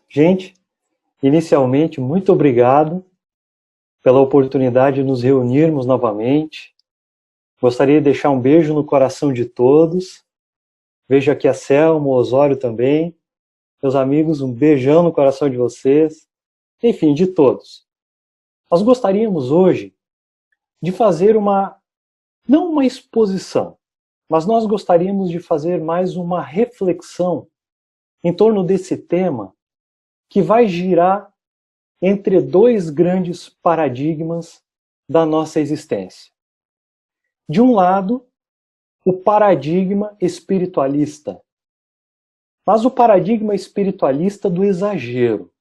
Gente, inicialmente, muito obrigado pela oportunidade de nos reunirmos novamente. Gostaria de deixar um beijo no coração de todos. Vejo aqui a Selma, o Osório também. Meus amigos, um beijão no coração de vocês. Enfim, de todos. Nós gostaríamos hoje de fazer não uma exposição, mas nós gostaríamos de fazer mais uma reflexão em torno desse tema que vai girar entre dois grandes paradigmas da nossa existência. De um lado, o paradigma espiritualista, mas o paradigma espiritualista do exagero.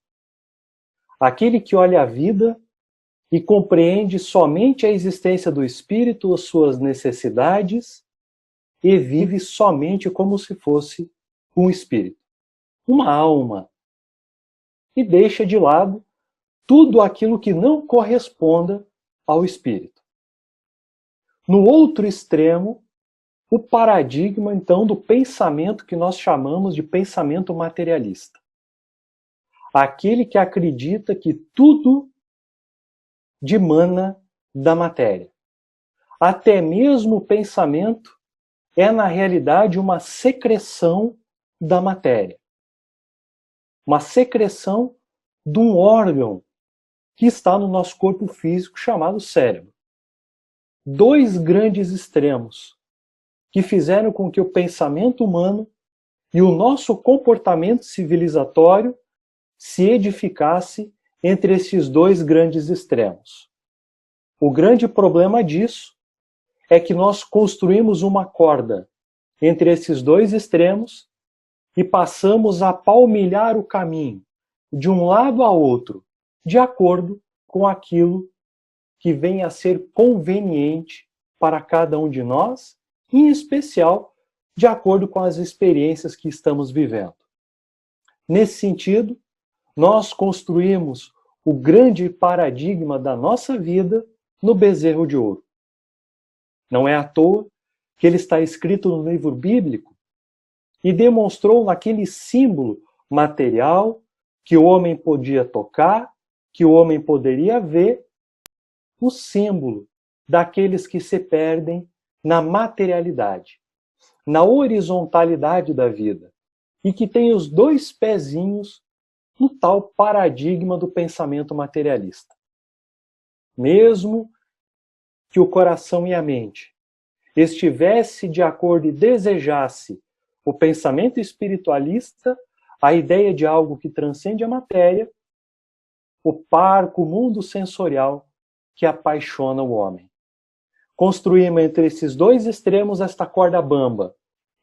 Aquele que olha a vida e compreende somente a existência do espírito, as suas necessidades, e vive somente como se fosse um espírito, uma alma, e deixa de lado tudo aquilo que não corresponda ao espírito. No outro extremo, o paradigma, então, do pensamento que nós chamamos de pensamento materialista. Aquele que acredita que tudo dimana da matéria. Até mesmo o pensamento é, na realidade, uma secreção da matéria. Uma secreção de um órgão que está no nosso corpo físico chamado cérebro. Dois grandes extremos que fizeram com que o pensamento humano e o nosso comportamento civilizatório se edificasse entre esses dois grandes extremos. O grande problema disso é que nós construímos uma corda entre esses dois extremos e passamos a palmilhar o caminho de um lado a outro, de acordo com aquilo que vem a ser conveniente para cada um de nós, em especial de acordo com as experiências que estamos vivendo. Nesse sentido, nós construímos o grande paradigma da nossa vida no bezerro de ouro. Não é à toa que ele está escrito no livro bíblico e demonstrou naquele símbolo material que o homem podia tocar, que o homem poderia ver, o símbolo daqueles que se perdem na materialidade, na horizontalidade da vida, e que tem os dois pezinhos no tal paradigma do pensamento materialista. Mesmo que o coração e a mente estivesse de acordo e desejasse o pensamento espiritualista, a ideia de algo que transcende a matéria, o parco mundo sensorial que apaixona o homem. Construímos entre esses dois extremos esta corda bamba,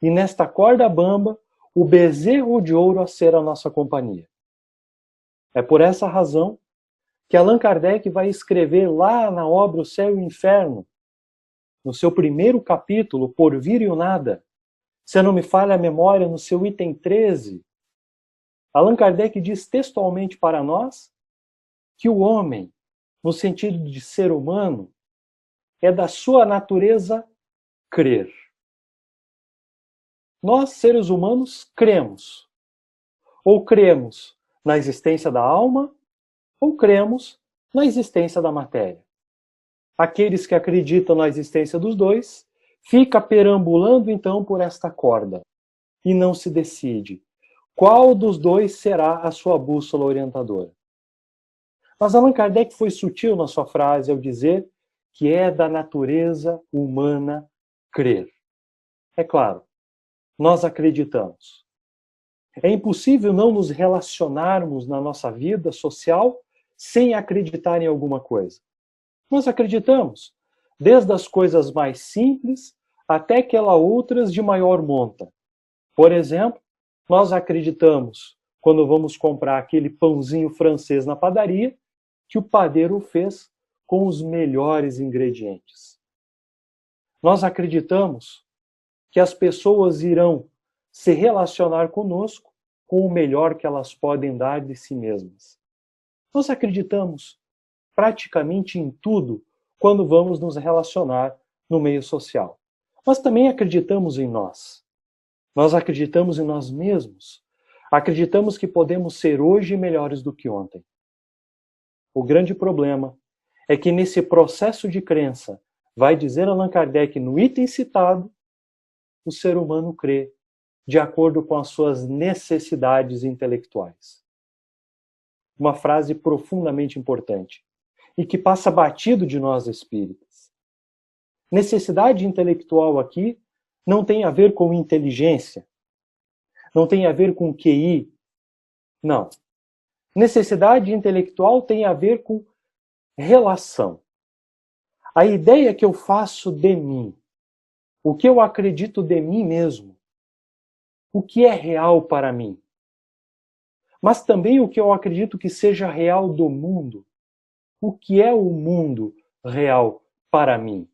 e nesta corda bamba, o bezerro de ouro a ser a nossa companhia. É por essa razão que Allan Kardec vai escrever lá na obra O Céu e o Inferno, no seu primeiro capítulo, Por Vir e o Nada, se não me falha a memória, no seu item 13, Allan Kardec diz textualmente para nós que o homem, no sentido de ser humano, é da sua natureza crer. Nós, seres humanos, cremos. Ou cremos na existência da alma, ou cremos na existência da matéria. Aqueles que acreditam na existência dos dois, fica perambulando então por esta corda e não se decide qual dos dois será a sua bússola orientadora. Mas Allan Kardec foi sutil na sua frase ao dizer que é da natureza humana crer. É claro, nós acreditamos. É impossível não nos relacionarmos na nossa vida social sem acreditar em alguma coisa. Nós acreditamos, desde as coisas mais simples até aquelas outras de maior monta. Por exemplo, nós acreditamos, quando vamos comprar aquele pãozinho francês na padaria, que o padeiro fez com os melhores ingredientes. Nós acreditamos que as pessoas irão se relacionar conosco com o melhor que elas podem dar de si mesmas. Nós acreditamos praticamente em tudo quando vamos nos relacionar no meio social. Mas também acreditamos em nós. Nós acreditamos em nós mesmos. Acreditamos que podemos ser hoje melhores do que ontem. O grande problema é que nesse processo de crença, vai dizer Allan Kardec no item citado, o ser humano crê de acordo com as suas necessidades intelectuais. Uma frase profundamente importante e que passa batido de nós espíritas. Necessidade intelectual aqui não tem a ver com inteligência, não tem a ver com QI, não. Necessidade intelectual tem a ver com relação. A ideia que eu faço de mim, o que eu acredito de mim mesmo, o que é real para mim, mas também o que eu acredito que seja real do mundo, o que é o mundo real para mim.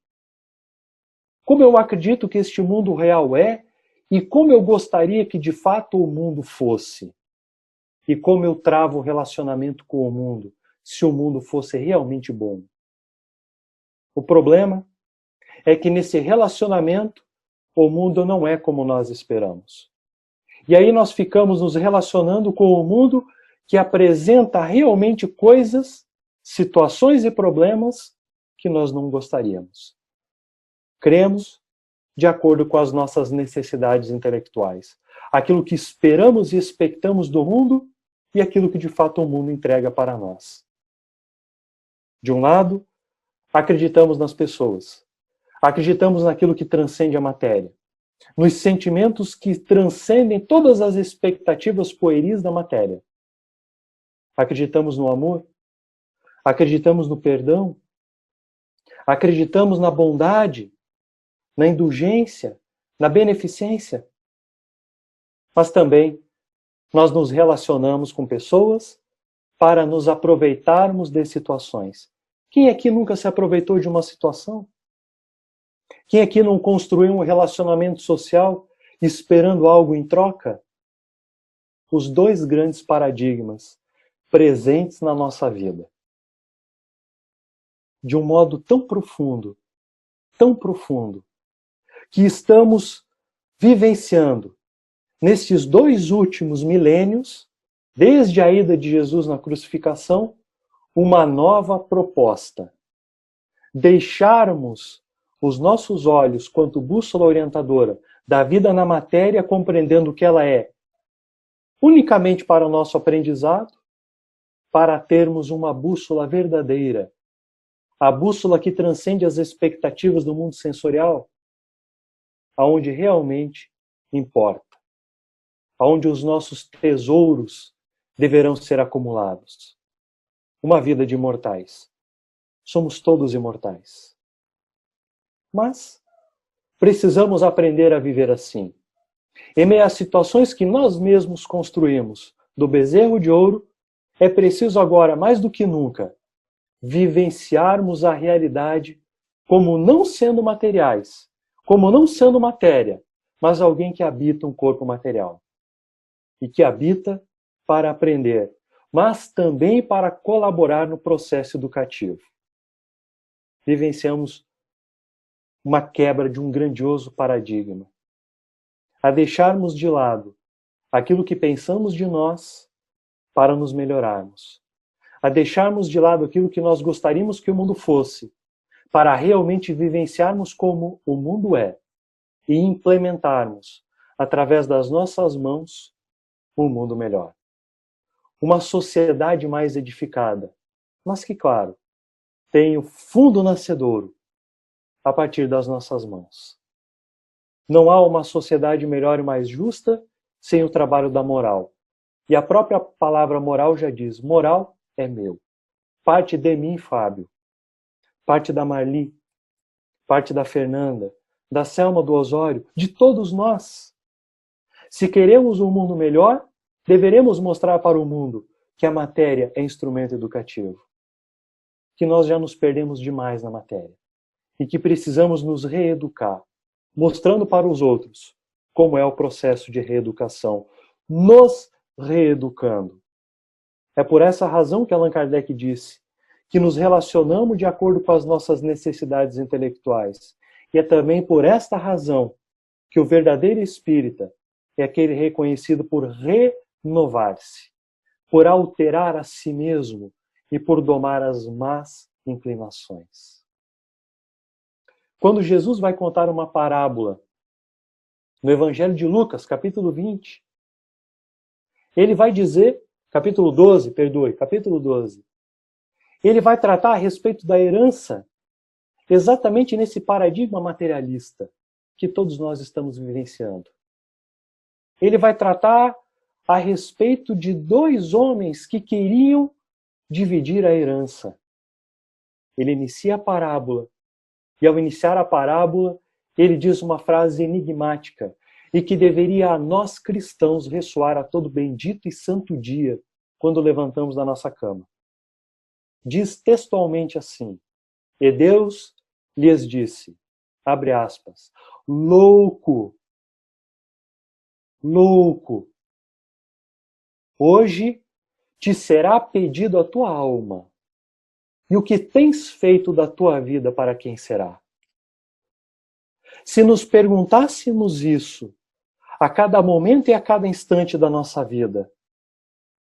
Como eu acredito que este mundo real é e como eu gostaria que de fato o mundo fosse. E como eu travo o relacionamento com o mundo, se o mundo fosse realmente bom. O problema é que nesse relacionamento, o mundo não é como nós esperamos. E aí nós ficamos nos relacionando com o mundo que apresenta realmente coisas, situações e problemas que nós não gostaríamos. Cremos de acordo com as nossas necessidades intelectuais. Aquilo que esperamos e expectamos do mundo e aquilo que de fato o mundo entrega para nós. De um lado, acreditamos nas pessoas. Acreditamos naquilo que transcende a matéria. Nos sentimentos que transcendem todas as expectativas pueris da matéria. Acreditamos no amor. Acreditamos no perdão. Acreditamos na bondade, na indulgência, na beneficência. Mas também nós nos relacionamos com pessoas para nos aproveitarmos de situações. Quem aqui nunca se aproveitou de uma situação? Quem aqui não construiu um relacionamento social esperando algo em troca? Os dois grandes paradigmas presentes na nossa vida. De um modo tão profundo, que estamos vivenciando nestes 2 últimos milênios, desde a ida de Jesus na crucificação, uma nova proposta. Deixarmos os nossos olhos, quanto bússola orientadora da vida na matéria, compreendendo que ela é unicamente para o nosso aprendizado, para termos uma bússola verdadeira, a bússola que transcende as expectativas do mundo sensorial, aonde realmente importa, aonde os nossos tesouros deverão ser acumulados. Uma vida de imortais. Somos todos imortais. Mas precisamos aprender a viver assim. Em meio às situações que nós mesmos construímos do bezerro de ouro, é preciso agora, mais do que nunca, vivenciarmos a realidade como não sendo materiais, como não sendo matéria, mas alguém que habita um corpo material. E que habita para aprender, mas também para colaborar no processo educativo. Vivenciamos uma quebra de um grandioso paradigma. A deixarmos de lado aquilo que pensamos de nós para nos melhorarmos. A deixarmos de lado aquilo que nós gostaríamos que o mundo fosse, para realmente vivenciarmos como o mundo é e implementarmos, através das nossas mãos, um mundo melhor. Uma sociedade mais edificada, mas que, claro, tem o fundo nascedouro a partir das nossas mãos. Não há uma sociedade melhor e mais justa sem o trabalho da moral. E a própria palavra moral já diz, moral é meu. Parte de mim, Fábio. Parte da Marli. Parte da Fernanda. Da Selma, do Osório. De todos nós. Se queremos um mundo melhor, deveremos mostrar para o mundo que a matéria é instrumento educativo. Que nós já nos perdemos demais na matéria. E que precisamos nos reeducar, mostrando para os outros como é o processo de reeducação, nos reeducando. É por essa razão que Allan Kardec disse que nos relacionamos de acordo com as nossas necessidades intelectuais. E é também por esta razão que o verdadeiro espírita é aquele reconhecido por inovar-se, por alterar a si mesmo e por domar as más inclinações. Quando Jesus vai contar uma parábola no Evangelho de Lucas, capítulo 20, ele vai dizer, capítulo 12, ele vai tratar a respeito da herança exatamente nesse paradigma materialista que todos nós estamos vivenciando. Ele vai tratar a respeito de dois homens que queriam dividir a herança. Ele inicia a parábola, e ao iniciar a parábola, ele diz uma frase enigmática, e que deveria a nós cristãos ressoar a todo bendito e santo dia, quando levantamos da nossa cama. Diz textualmente assim: e Deus lhes disse, abre aspas, louco, hoje te será pedido a tua alma, e o que tens feito da tua vida para quem será? Se nos perguntássemos isso a cada momento e a cada instante da nossa vida,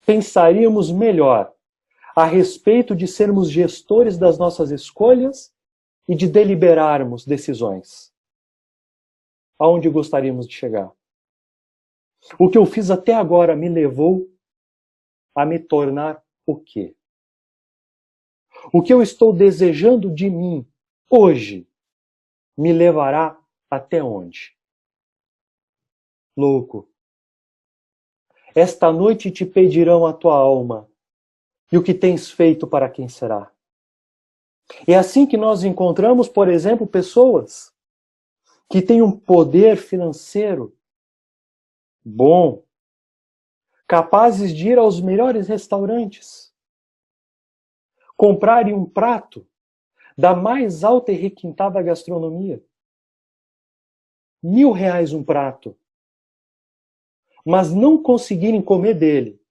pensaríamos melhor a respeito de sermos gestores das nossas escolhas e de deliberarmos decisões. Aonde gostaríamos de chegar? O que eu fiz até agora me levou a me tornar o quê? O que eu estou desejando de mim hoje me levará até onde? Louco. Esta noite te pedirão a tua alma, e o que tens feito para quem será? É assim que nós encontramos, por exemplo, pessoas que têm um poder financeiro bom, capazes de ir aos melhores restaurantes, comprarem um prato da mais alta e requintada gastronomia. R$ 1.000 um prato. Mas não conseguirem comer dele,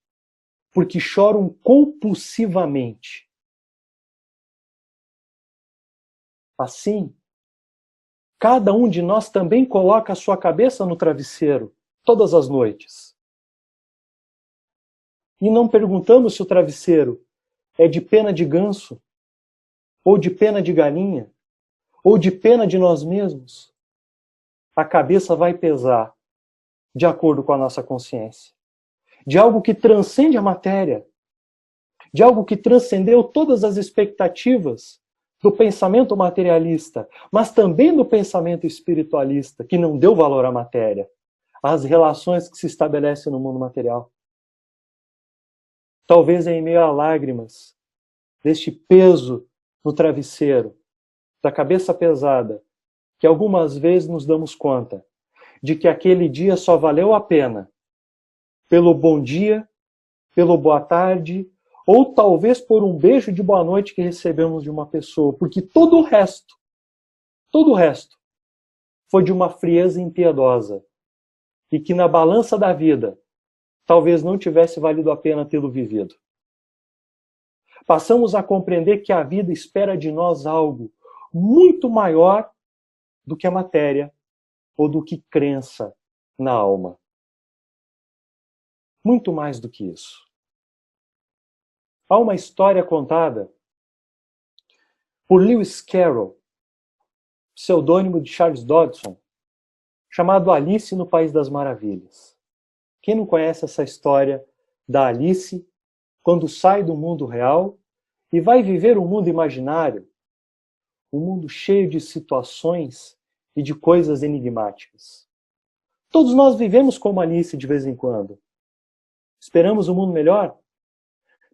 porque choram compulsivamente. Assim, cada um de nós também coloca a sua cabeça no travesseiro, todas as noites. E não perguntamos se o travesseiro é de pena de ganso, ou de pena de galinha, ou de pena de nós mesmos. A cabeça vai pesar de acordo com a nossa consciência. De algo que transcende a matéria. De algo que transcendeu todas as expectativas do pensamento materialista, mas também do pensamento espiritualista, que não deu valor à matéria, às relações que se estabelecem no mundo material. Talvez em meio a lágrimas, deste peso no travesseiro, da cabeça pesada, que algumas vezes nos damos conta de que aquele dia só valeu a pena pelo bom dia, pelo boa tarde, ou talvez por um beijo de boa noite que recebemos de uma pessoa, porque todo o resto foi de uma frieza impiedosa e que na balança da vida talvez não tivesse valido a pena tê-lo vivido. Passamos a compreender que a vida espera de nós algo muito maior do que a matéria ou do que crença na alma. Muito mais do que isso. Há uma história contada por Lewis Carroll, pseudônimo de Charles Dodson, chamado Alice no País das Maravilhas. Quem não conhece essa história da Alice, quando sai do mundo real e vai viver um mundo imaginário, um mundo cheio de situações e de coisas enigmáticas? Todos nós vivemos como Alice de vez em quando. Esperamos um mundo melhor?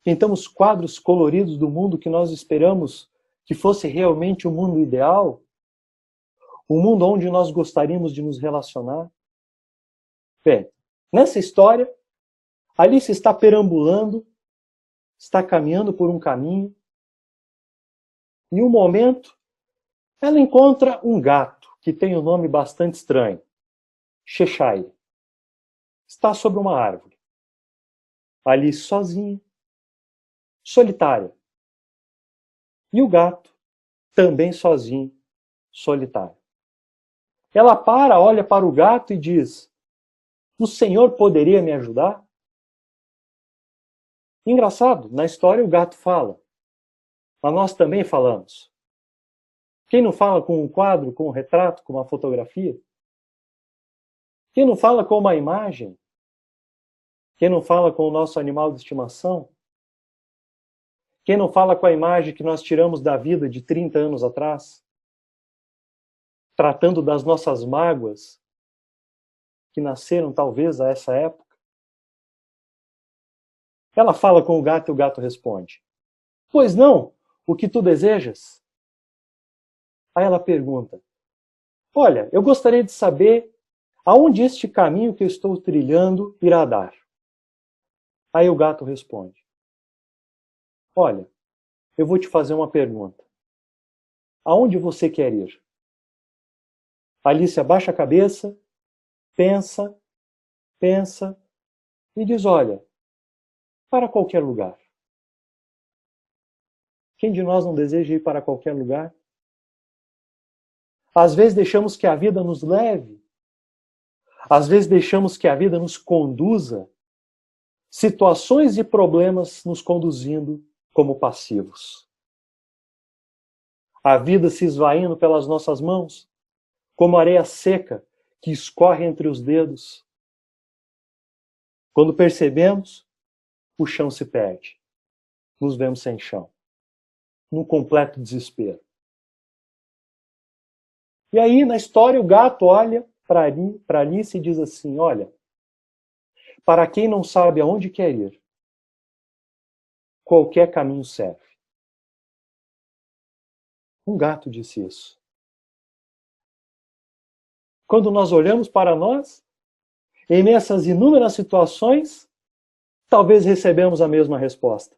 Pintamos quadros coloridos do mundo que nós esperamos que fosse realmente o mundo ideal? O mundo onde nós gostaríamos de nos relacionar? Bem, nessa história, Alice está perambulando, está caminhando por um caminho, e em um momento, ela encontra um gato que tem um nome bastante estranho, Cheshire. Está sobre uma árvore. Alice sozinha, solitária. E o gato, também sozinho, solitário. Ela para, olha para o gato e diz: o senhor poderia me ajudar? Engraçado, na história o gato fala, mas nós também falamos. Quem não fala com um quadro, com um retrato, com uma fotografia? Quem não fala com uma imagem? Quem não fala com o nosso animal de estimação? Quem não fala com a imagem que nós tiramos da vida de 30 anos atrás? Tratando das nossas mágoas, que nasceram talvez a essa época? Ela fala com o gato e o gato responde: pois não, o que tu desejas? Aí ela pergunta: olha, eu gostaria de saber aonde este caminho que eu estou trilhando irá dar. Aí o gato responde: olha, eu vou te fazer uma pergunta. Aonde você quer ir? Alice abaixa a cabeça, pensa, pensa e diz: olha, para qualquer lugar. Quem de nós não deseja ir para qualquer lugar? Às vezes deixamos que a vida nos leve. Às vezes deixamos que a vida nos conduza. Situações e problemas nos conduzindo como passivos. A vida se esvaindo pelas nossas mãos, como areia seca que escorre entre os dedos. Quando percebemos, o chão se perde. Nos vemos sem chão, num completo desespero. E aí, na história, o gato olha para Alice e diz assim: olha, para quem não sabe aonde quer ir, qualquer caminho serve. Um gato disse isso. Quando nós olhamos para nós, em nessas inúmeras situações, talvez recebemos a mesma resposta.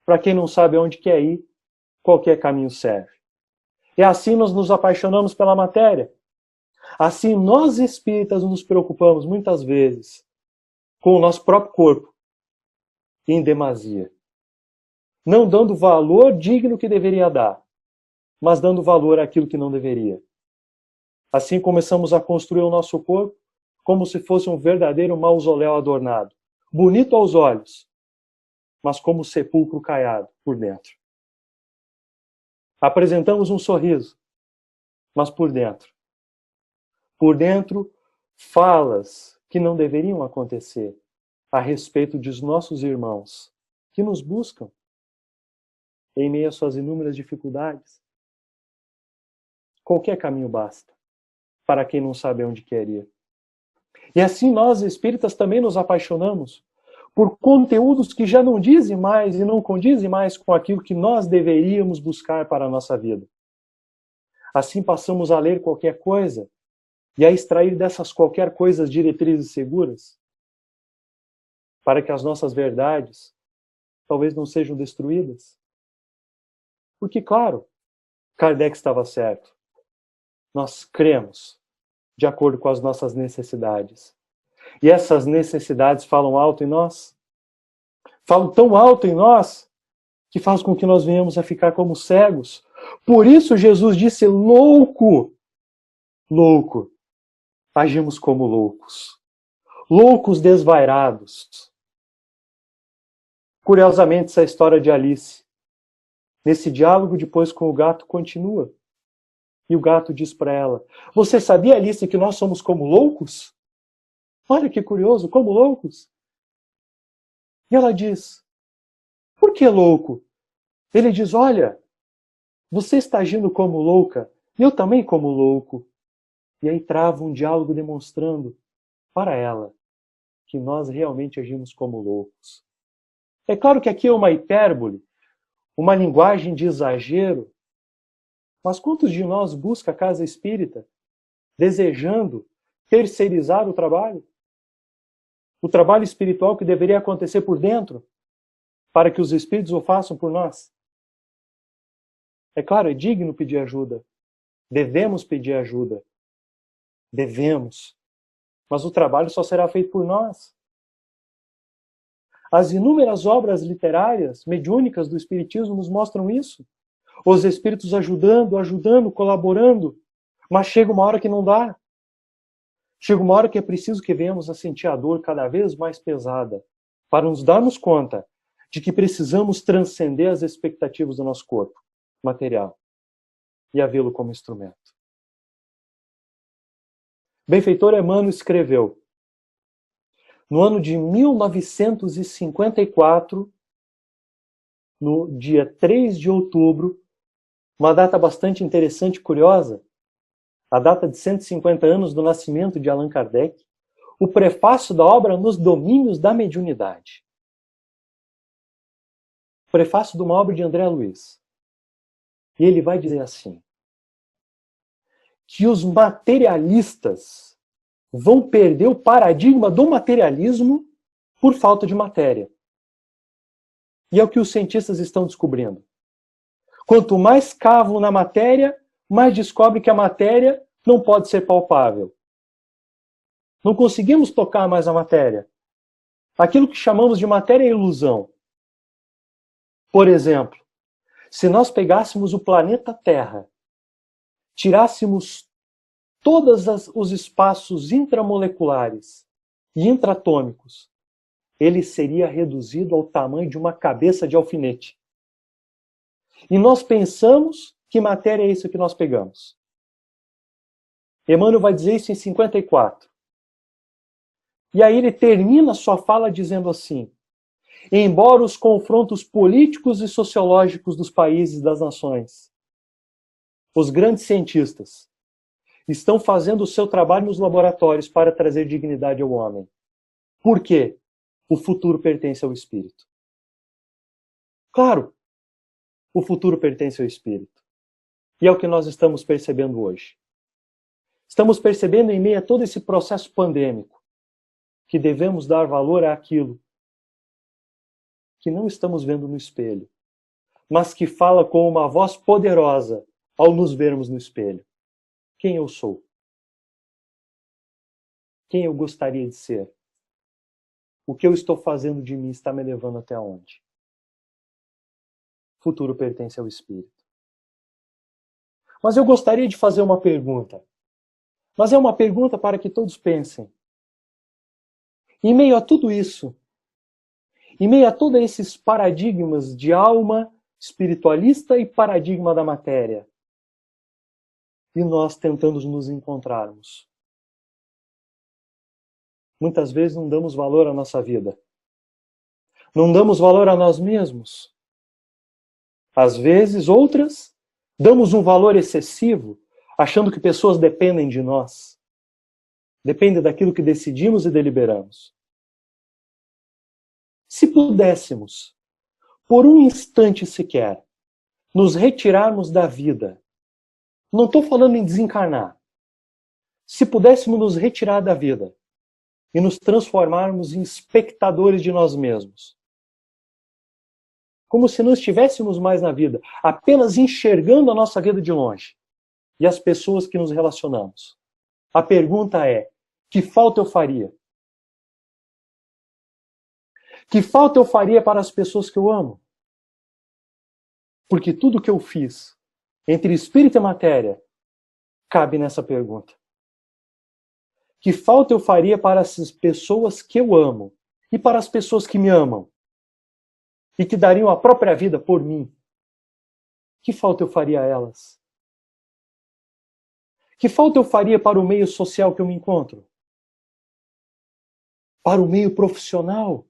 Para quem não sabe aonde quer ir, qualquer caminho serve. E assim nós nos apaixonamos pela matéria. Assim nós espíritas nos preocupamos muitas vezes com o nosso próprio corpo, em demasia. Não dando valor digno que deveria dar, mas dando valor àquilo que não deveria. Assim começamos a construir o nosso corpo como se fosse um verdadeiro mausoléu adornado, bonito aos olhos, mas como sepulcro caiado por dentro. Apresentamos um sorriso, mas por dentro, falas que não deveriam acontecer a respeito dos nossos irmãos que nos buscam em meio às suas inúmeras dificuldades. Qualquer caminho basta para quem não sabe onde quer ir. E assim nós, espíritas, também nos apaixonamos por conteúdos que já não dizem mais e não condizem mais com aquilo que nós deveríamos buscar para a nossa vida. Assim passamos a ler qualquer coisa e a extrair dessas qualquer coisas diretrizes seguras para que as nossas verdades talvez não sejam destruídas. Porque, claro, Kardec estava certo. Nós cremos de acordo com as nossas necessidades. E essas necessidades falam alto em nós. Falam tão alto em nós que faz com que nós venhamos a ficar como cegos. Por isso Jesus disse: louco, louco. Agimos como loucos. Loucos desvairados. Curiosamente, essa história de Alice, nesse diálogo depois com o gato, continua. E o gato diz para ela: você sabia, Alice, que nós somos como loucos? Olha que curioso, como loucos. E ela diz: por que louco? Ele diz: olha, você está agindo como louca, e eu também como louco. E aí trava um diálogo demonstrando para ela que nós realmente agimos como loucos. É claro que aqui é uma hipérbole, uma linguagem de exagero, mas quantos de nós busca a casa espírita desejando terceirizar o trabalho? O trabalho espiritual que deveria acontecer por dentro, para que os espíritos o façam por nós. É claro, é digno pedir ajuda. Devemos pedir ajuda. Devemos. Mas o trabalho só será feito por nós. As inúmeras obras literárias, mediúnicas do Espiritismo nos mostram isso. Os espíritos ajudando, colaborando. Mas chega uma hora que não dá. Chega uma hora que é preciso que venhamos a sentir a dor cada vez mais pesada, para nos darmos conta de que precisamos transcender as expectativas do nosso corpo material e havê-lo como instrumento. Benfeitor Emmanuel escreveu, no ano de 1954, no dia 3 de outubro, uma data bastante interessante e curiosa, a data de 150 anos do nascimento de Allan Kardec, o prefácio da obra Nos Domínios da Mediunidade. Prefácio de uma obra de André Luiz. E ele vai dizer assim, que os materialistas vão perder o paradigma do materialismo por falta de matéria. E é o que os cientistas estão descobrindo. Quanto mais cavam na matéria, mais descobrem que a matéria não pode ser palpável. Não conseguimos tocar mais a matéria. Aquilo que chamamos de matéria é ilusão. Por exemplo, se nós pegássemos o planeta Terra, tirássemos todos os espaços intramoleculares e intratômicos, ele seria reduzido ao tamanho de uma cabeça de alfinete. E nós pensamos que matéria é isso que nós pegamos. Emmanuel vai dizer isso em 54. E aí ele termina sua fala dizendo assim, embora os confrontos políticos e sociológicos dos países e das nações, os grandes cientistas, estão fazendo o seu trabalho nos laboratórios para trazer dignidade ao homem. Por quê? O futuro pertence ao espírito. Claro, o futuro pertence ao espírito. E é o que nós estamos percebendo hoje. Estamos percebendo em meio a todo esse processo pandêmico que devemos dar valor àquilo que não estamos vendo no espelho, mas que fala com uma voz poderosa ao nos vermos no espelho. Quem eu sou? Quem eu gostaria de ser? O que eu estou fazendo de mim está me levando até onde? O futuro pertence ao espírito. Mas eu gostaria de fazer uma pergunta. Mas é uma pergunta para que todos pensem. Em meio a tudo isso, em meio a todos esses paradigmas de alma espiritualista e paradigma da matéria, e nós tentando nos encontrarmos, muitas vezes não damos valor à nossa vida. Não damos valor a nós mesmos. Às vezes, outras, damos um valor excessivo, achando que pessoas dependem de nós. Depende daquilo que decidimos e deliberamos. Se pudéssemos, por um instante sequer, nos retirarmos da vida, não estou falando em desencarnar, se pudéssemos nos retirar da vida e nos transformarmos em espectadores de nós mesmos, como se não estivéssemos mais na vida, apenas enxergando a nossa vida de longe e as pessoas que nos relacionamos. A pergunta é, que falta eu faria? Que falta eu faria para as pessoas que eu amo? Porque tudo que eu fiz entre espírito e matéria cabe nessa pergunta. Que falta eu faria para as pessoas que eu amo e para as pessoas que me amam e que dariam a própria vida por mim? Que falta eu faria a elas? Que falta eu faria para o meio social que eu me encontro? Para o meio profissional?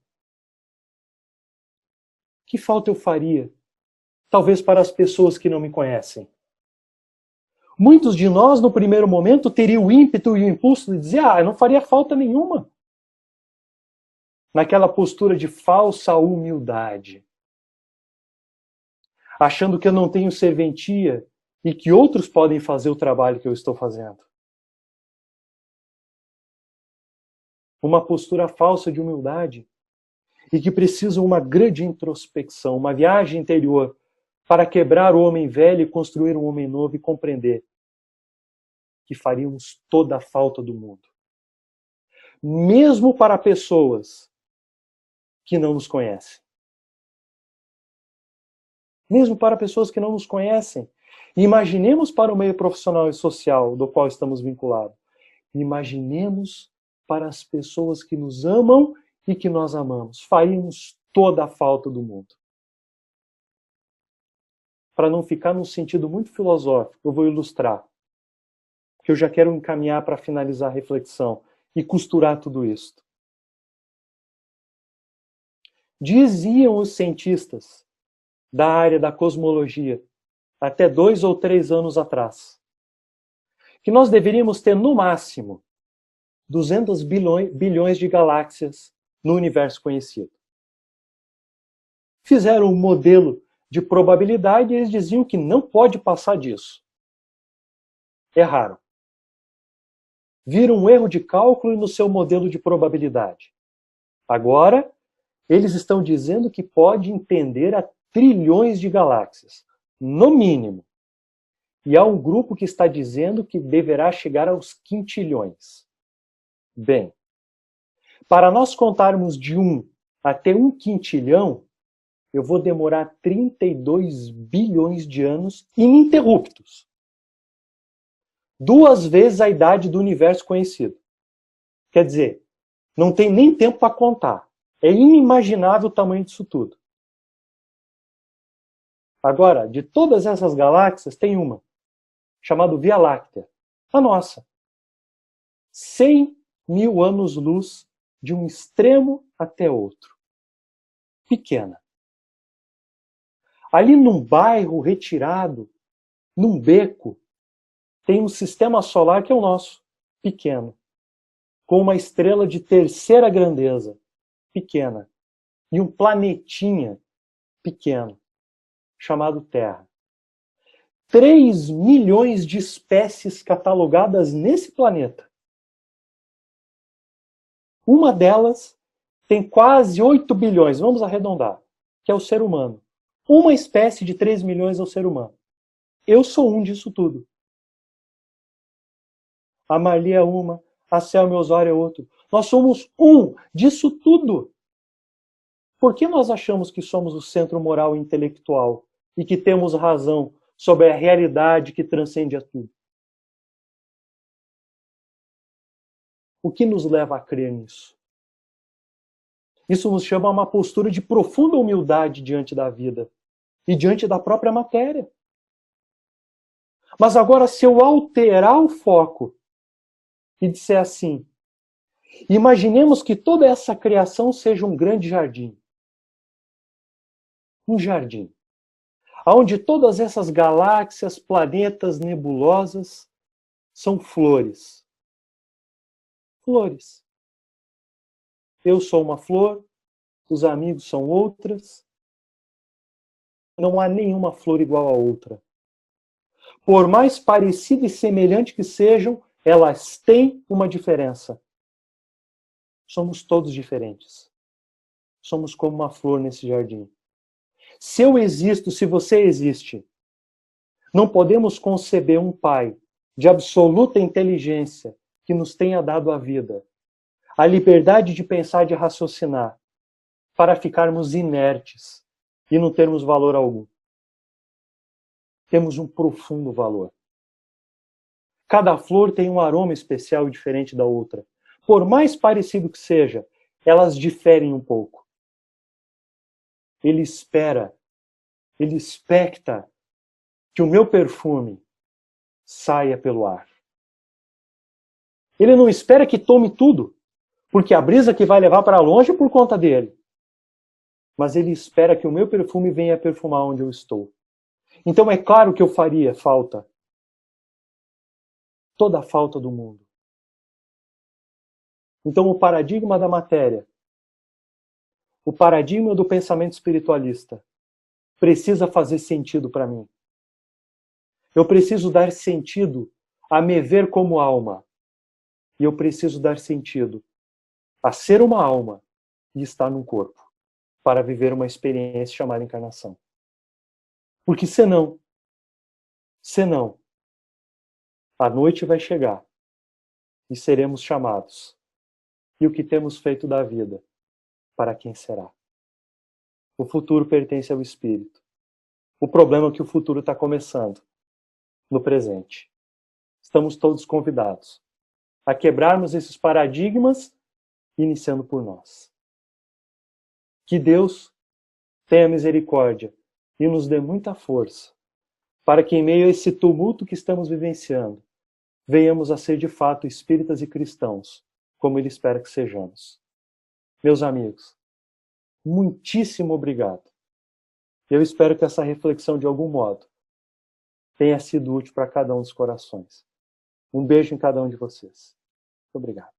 Que falta eu faria? Talvez para as pessoas que não me conhecem. Muitos de nós, no primeiro momento, teriam o ímpeto e o impulso de dizer, não faria falta nenhuma. Naquela postura de falsa humildade. Achando que eu não tenho serventia e que outros podem fazer o trabalho que eu estou fazendo. Uma postura falsa de humildade e que precisa uma grande introspecção, uma viagem interior para quebrar o homem velho e construir um homem novo e compreender que faríamos toda a falta do mundo. Mesmo para pessoas que não nos conhecem. Mesmo para pessoas que não nos conhecem. Imaginemos para o meio profissional e social do qual estamos vinculados. Imaginemos para as pessoas que nos amam e que nós amamos. Faríamos Toda a falta do mundo. Para não ficar num sentido muito filosófico, eu vou ilustrar. Porque eu já quero encaminhar para finalizar a reflexão e costurar tudo isso. Diziam os cientistas da área da cosmologia, até 2 ou 3 anos atrás, que nós deveríamos ter, no máximo, 200 bilhões de galáxias no universo conhecido. Fizeram um modelo de probabilidade e eles diziam que não pode passar disso. Erraram. Viram um erro de cálculo no seu modelo de probabilidade. Agora, eles estão dizendo que pode entender a trilhões de galáxias, no mínimo. E há um grupo que está dizendo que deverá chegar aos quintilhões. Bem, para nós contarmos de 1 até 1 quintilhão, eu vou demorar 32 bilhões de anos ininterruptos. 2 vezes a idade do universo conhecido. Quer dizer, não tem nem tempo para contar. É inimaginável o tamanho disso tudo. Agora, de todas essas galáxias, tem uma, chamada Via Láctea, a nossa. 100 mil anos-luz de um extremo até outro. Pequena. Ali num bairro retirado, num beco, tem um sistema solar que é o nosso, pequeno, com uma estrela de terceira grandeza, pequena, e um planetinha pequeno, chamado Terra. 3 milhões de espécies catalogadas nesse planeta. Uma delas tem quase 8 bilhões, vamos arredondar, que é o ser humano. Uma espécie de 3 milhões é o ser humano. Eu sou um disso tudo. A Marli é uma, a Selma Osório é outro. Nós somos um disso tudo. Por que nós achamos que somos o centro moral e intelectual e que temos razão sobre a realidade que transcende a tudo? O que nos leva a crer nisso? Isso nos chama a uma postura de profunda humildade diante da vida e diante da própria matéria. Mas agora, se eu alterar o foco e disser assim, imaginemos que toda essa criação seja um grande jardim. Um jardim. Onde todas essas galáxias, planetas, nebulosas são flores. Flores. Eu sou uma flor, os amigos são outras. Não há nenhuma flor igual a outra. Por mais parecida e semelhante que sejam, elas têm uma diferença. Somos todos diferentes. Somos como uma flor nesse jardim. Se eu existo, se você existe, não podemos conceber um Pai de absoluta inteligência que nos tenha dado a vida, a liberdade de pensar e de raciocinar, para ficarmos inertes e não termos valor algum. Temos um profundo valor. Cada flor tem um aroma especial e diferente da outra. Por mais parecido que seja, elas diferem um pouco. Ele espera, ele expecta que o meu perfume saia pelo ar. Ele não espera que tome tudo, porque a brisa que vai levar para longe é por conta dele. Mas ele espera que o meu perfume venha perfumar onde eu estou. Então é claro que eu faria falta. Toda a falta do mundo. Então o paradigma da matéria, o paradigma do pensamento espiritualista, precisa fazer sentido para mim. Eu preciso dar sentido a me ver como alma. E eu preciso dar sentido a ser uma alma e estar num corpo, para viver uma experiência chamada encarnação. Porque senão, a noite vai chegar e seremos chamados. E o que temos feito da vida, para quem será? O futuro pertence ao espírito. O problema é que o futuro está começando no presente. Estamos todos convidados a quebrarmos esses paradigmas, iniciando por nós. Que Deus tenha misericórdia e nos dê muita força para que, em meio a esse tumulto que estamos vivenciando, venhamos a ser de fato espíritas e cristãos, como Ele espera que sejamos. Meus amigos, muitíssimo obrigado. Eu espero que essa reflexão, de algum modo, tenha sido útil para cada um dos corações. Um beijo em cada um de vocês. Muito obrigado.